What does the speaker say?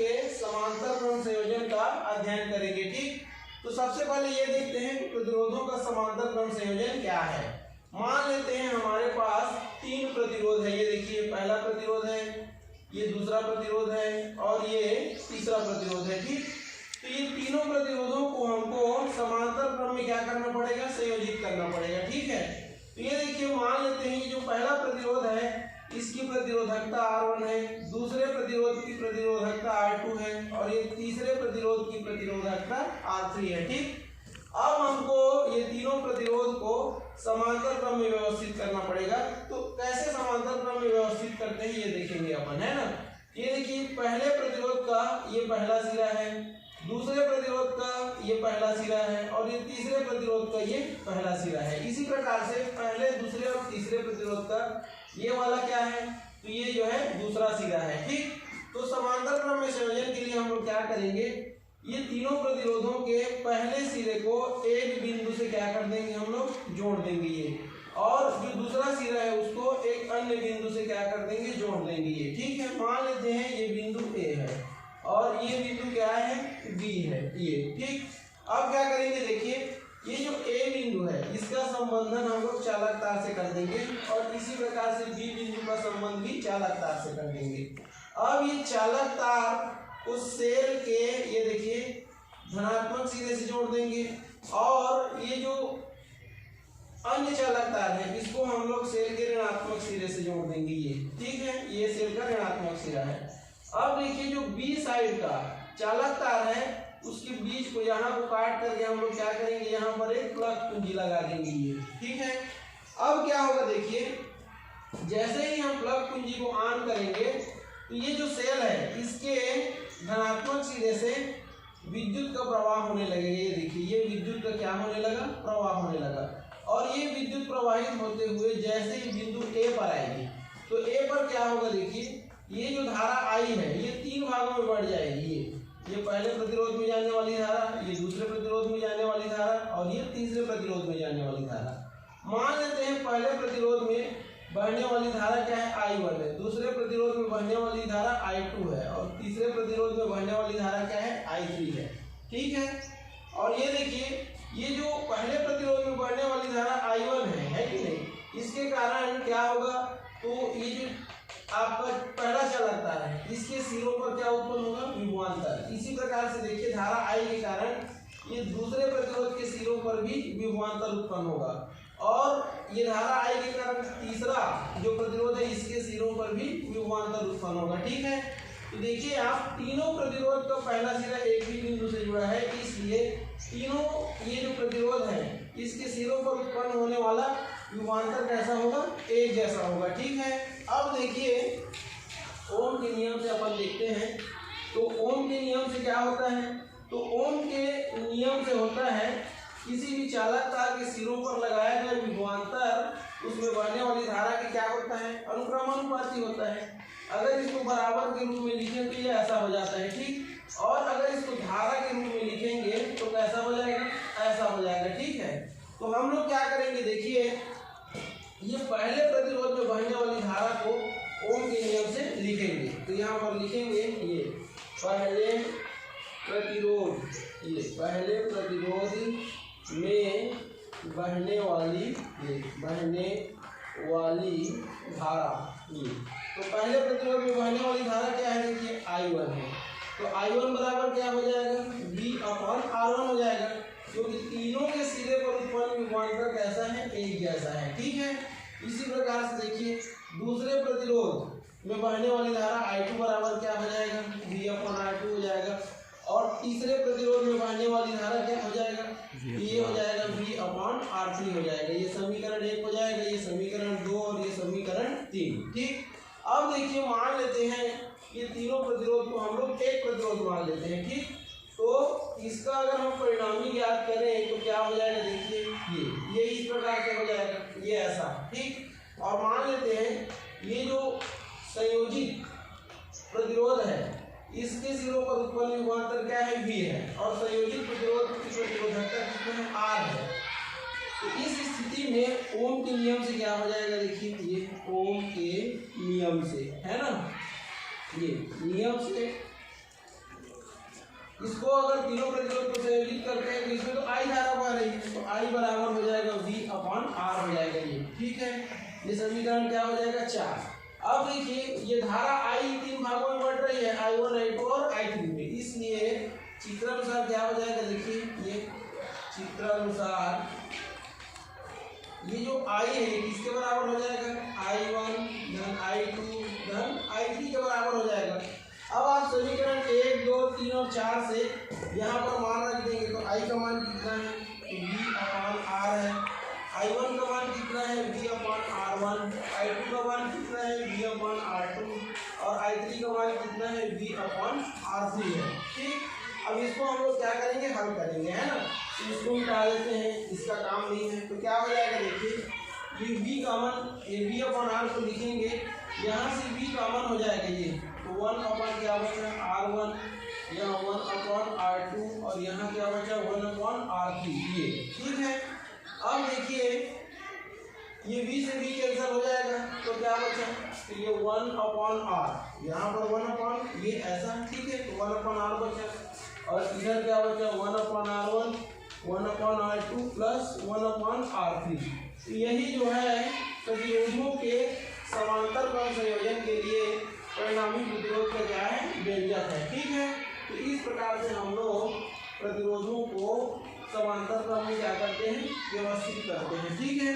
के समांतर क्रम संयोजन का अध्ययन करेंगे। ठीक, तो सबसे पहले ये देखते हैं कि प्रतिरोधों का समांतर क्रम संयोजन क्या है। मान लेते हैं हमारे पास 3 प्रतिरोध है। ये देखिए, पहला प्रतिरोध है, ये दूसरा प्रतिरोध है और ये तीसरा प्रतिरोध है। ठीक, तो ये तीनों प्रतिरोधों को हमको समांतर क्रम में क्या करना पड़ेगा, संयोजित करना पड़ेगा। ठीक है, तो ये देखिए, मान लेते हैं जो पहला प्रतिरोध है इसकी प्रतिरोधकता R1 है, दूसरे प्रतिरोध की प्रतिरोधकता R2 है और ये तीसरे प्रतिरोध की प्रतिरोधकता R3 है। ठीक, अब हमको ये तीनों प्रतिरोध को समांतर क्रम में व्यवस्थित करना पड़ेगा। तो कैसे समांतर क्रम में व्यवस्थित करते हैं ये देखेंगे अपन, है ना। ये देखिए, पहले प्रतिरोध का ये पहला सिरा है, दूसरे प्रतिरोध का ये पहला सिरा है और ये तीसरे प्रतिरोध का ये पहला सिरा है। इसी प्रकार से पहले, दूसरे और तीसरे प्रतिरोध का ये वाला क्या है, तो ये जो है दूसरा सिरा है। ठीक, तो समांतर क्रम में संयोजन के लिए हम लोग क्या करेंगे, ये तीनों प्रतिरोधों के पहले सिरे को एक बिंदु से क्या कर देंगे, हम लोग जोड़ देंगे ये, और जो दूसरा सिरा है उसको एक अन्य बिंदु से क्या कर देंगे, जोड़ देंगे ये। ठीक है, मान लेते हैं ये बिंदु A है और ये बिंदु क्या है, B है ये। ठीक, अब क्या करेंगे, देखिए ये जो A बिंदु है इसका संबंधन हम लोग चालक तार से कर देंगे और इसी प्रकार से B बिंदु का संबंध भी चालक तार से कर देंगे। अब ये चालक तार उस सेल के, ये देखिए, धनात्मक सिरे से जोड़ देंगे और ये जो अन्य चालक तार है इसको हम लोग सेल के ऋणात्मक सिरे से जोड़ देंगे ये। ठीक है, ये सेल का ऋणात्मक सिरा है। अब देखिए, जो B साइड का चालक तार है उसके बीच को, यहाँ को काट करके हम लोग क्या करेंगे, यहाँ पर एक प्लग कुंजी लगा देंगे ये। ठीक है, अब क्या होगा, देखिए, जैसे ही हम प्लग कुंजी को ऑन करेंगे तो ये जो सेल है इसके धनात्मक सिरे से विद्युत का प्रवाह होने लगेगा। ये देखिए, ये विद्युत का क्या होने लगा, प्रवाह होने लगा और ये विद्युत प्रवाहित होते हुए जैसे ही बिंदु A पर आएगी तो A पर क्या होगा, देखिए, ये जो धारा I है ये 3 भागों में बढ़ जाएगी। ये पहले प्रतिरोध में जाने वाली धारा, ये दूसरे प्रतिरोध में जाने वाली धारा और ये तीसरे प्रतिरोध में जाने वाली धारा। मान लेते हैं पहले प्रतिरोध में बहने वाली धारा क्या है, I1 है, दूसरे प्रतिरोध में बहने वाली धारा I2 है और तीसरे प्रतिरोध में बहने वाली धारा क्या है, I3 है। ठीक है, और ये देखिए, ये जो पहले प्रतिरोध में बहने वाली धारा I1 है कि नहीं, इसके कारण क्या होगा, तो ये जो आपका पहला चालक तार है इसके सिरों पर क्या उत्पन्न होगा, विभवांतर। इसी प्रकार से देखिए, धारा I के कारण ये दूसरे प्रतिरोध के सिरों पर भी विभवांतर उत्पन्न होगा और ये धारा I के कारण तीसरा जो प्रतिरोध है इसके सिरों पर भी विभवांतर उत्पन्न होगा। ठीक है, तो देखिए आप, तीनों प्रतिरोध का पहला सिरा एक ही बिंदु से जुड़ा है, इसलिए तीनों ये जो प्रतिरोध है इसके सिरों पर उत्पन्न होने वाला विभवांतर कैसा होगा, एक जैसा होगा। ठीक है, अब देखिए ओम के नियम से अपन देखते हैं। तो ओम के नियम से क्या होता है, तो ओम के नियम से होता है किसी भी चालक तार के सिरों पर लगाया गया विभवांतर उसमें बहने वाली धारा की क्या होता है, अनुक्रमानुपाती होता है। अगर इसको बराबर के रूप में लिखें तो ये ऐसा हो जाता है। ठीक, और अगर इसको धारा के रूप में लिखेंगे तो कैसा हो जाएगा, ऐसा हो जाएगा। ठीक है, तो हम लोग क्या करेंगे, देखिए, ये पहले प्रतिरोध में बहने वाली धारा को ओम के नियम से लिखेंगे। तो यहाँ पर लिखेंगे ये पहले प्रतिरोध, ये पहले प्रतिरोध में बहने वाली धारा, ये तो पहले प्रतिरोध में बहने वाली धारा क्या है, देखिए I1 है, तो I1 बराबर क्या हो जाएगा, V/R1 हो जाएगा, क्योंकि तीनों के सिरे पर उत्पन्न विभवांतर कैसा है, एक जैसा है। ठीक है, इसी प्रकार से देखिए, दूसरे प्रतिरोध में बहने वाली धारा I2 बराबर क्या हो जाएगा, V/R2 हो जाएगा और तीसरे प्रतिरोध में बहने वाली धारा क्या हो जाएगा, ये हो जाएगा V/R3 हो जाएगा। ये समीकरण 1 हो जाएगा, ये समीकरण 2 और ये समीकरण 3। ठीक, अब देखिए, मान लेते हैं ये तीनों प्रतिरोध को हम लोग एक प्रतिरोध मान लेते हैं। ठीक, तो इसका अगर हम परिणामी ज्ञात करें तो क्या हो जाएगा, देखिए ये इस प्रकार से हो जाएगा, ये ऐसा। ठीक, और मान लेते हैं ये जो संयोजित प्रतिरोध है इसके सिरों पर उत्पन्न विभवांतर क्या है, V है और संयोजित प्रतिरोध की प्रतिरोधकता कितना है, R है। तो इस स्थिति में ओम के नियम से क्या हो जाएगा, देखिए ये ओम के नियम से है ना, ये नियम से इसको अगर तीनों प्रतिरोध को संयोजित करते हैं तो इसमें तो आई धारा बह रही है, तो आई बराबर हो जाएगा V/R हो जाएगा ये, ठीक है। ये समीकरण क्या हो जाएगा 4। अब देखिए ये धारा आई 3 भागों में बढ़ रही है, I1, I2 और I3 में, इसलिए चित्रानुसार क्या हो जाएगा, देखिए ये चित्रानुसार ये जो I है किसके बराबर हो जाएगा, I1 धन I2 धन I3 के बराबर हो जाएगा। अब आप समीकरण 1, 2, 3 और 4 से यहाँ पर मान रख देंगे तो I का मान कितना है, V/R है, I1 का मान कितना है, V/R1, I2 का मान कितना है, V/R2 और I3 का मान कितना है, V/R3 है, ठीक। अब इसको हम लोग क्या करेंगे, हल करेंगे, है ना। तो इसको मिटा देते हैं, इसका काम नहीं है, तो क्या हो जाएगा, देखिए ये V कॉमन, ये V/R को लिखेंगे, यहाँ से V कॉमन हो जाएगा ये, तो 1 क्या बचा R1, यहाँ 1/R2 और यहाँ क्या बचा 1/R3, ये ठीक है। अब देखिए ये V से V कैंसिल हो जाएगा तो क्या बचा, तो ये 1/R, यहाँ पर 1 ये ऐसा, ठीक है, तो 1/R बचा और इधर क्या बचा 1/R1, 1/R2 प्लस 1/R3। तो यही जो है प्रतिरोधों के समांतर क्रम संयोजन के लिए परिणामी प्रतिरोध का क्या है, व्यंजक है, ठीक है। तो इस प्रकार से हम लोग प्रतिरोधों को समांतर क्रम में क्या करते हैं, व्यवस्थित करते हैं, ठीक है।